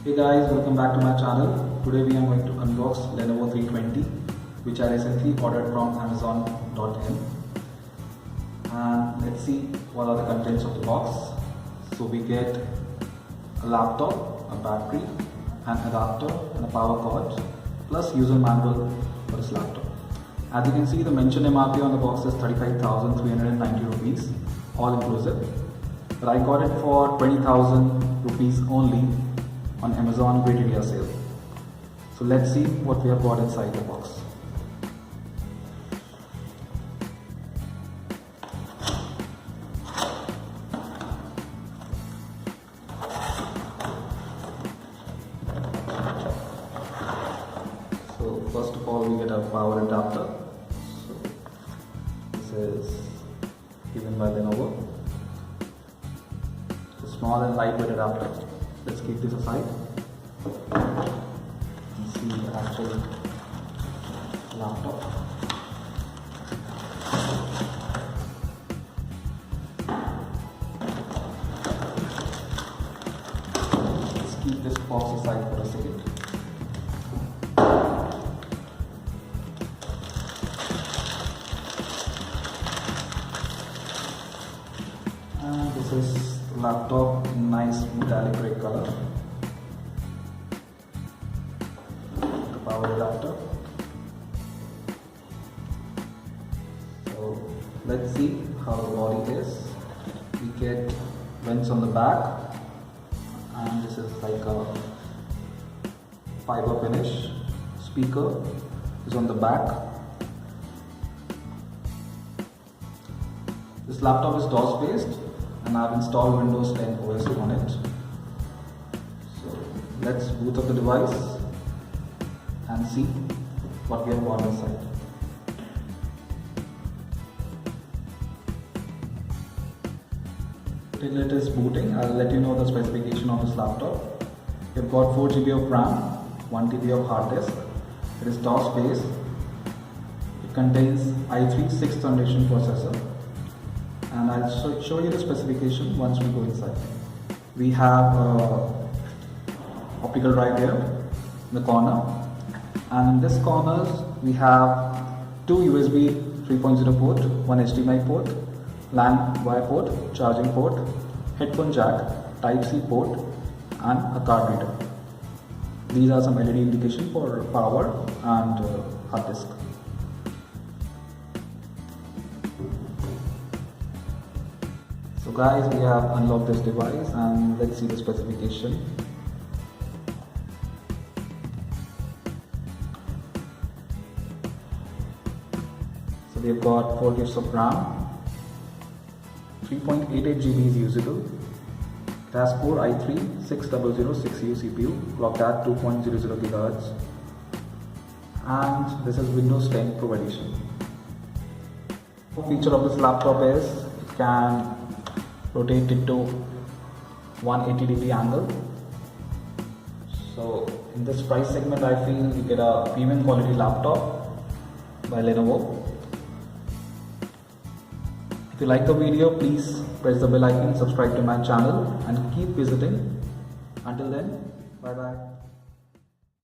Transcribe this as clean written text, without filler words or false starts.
Hey guys, welcome back to my channel. Today we are going to unbox Lenovo 320 which I recently ordered from Amazon.in, and let's see what are the contents of the box. So we get a laptop, a battery, an adapter and a power cord plus user manual for this laptop. As you can see, the mentioned MRP on the box is 35,390 rupees all inclusive, but I got it for 20,000 rupees only on Amazon Great India Sale. So let's see what we have got inside the box. So first of all, we get a power adapter. So this is given by Lenovo. It's a small and lightweight adapter. Let's keep this aside and see the actual laptop. Let's keep this box aside for a second. And this is the laptop in nice metallic gray color. The power adapter. So let's see how the body is. We get vents on the back, and this is like a fiber finish. Speaker is on the back. This laptop is DOS based, and I've installed Windows 10 OS on it. So let's boot up the device and see what we have got inside. Till it is booting, I'll let you know the specification of this laptop. You've got 4 GB of RAM, 1 TB of hard disk. It is DOS based. It contains i3 6th generation processor. And I'll show you the specification once we go inside. We have optical drive here in the corner, and in this corners we have 2 USB 3.0 port, 1 HDMI port, LAN wire port, charging port, headphone jack, Type-C port, and a card reader. These are some LED indication for power and hard disk. So guys, we have unlocked this device and let's see the specification. So we have got 4 gigs of RAM, 3.88 GB is usable. It has Core i3 6006U CPU clocked at 2.00 GHz, and this is Windows 10 Pro Edition. The feature of this laptop is it can rotate it to 180 degree angle. So in this price segment, I feel you get a premium quality laptop by Lenovo. If you like the video, please press the bell icon, subscribe to my channel and keep visiting. Until then, bye bye.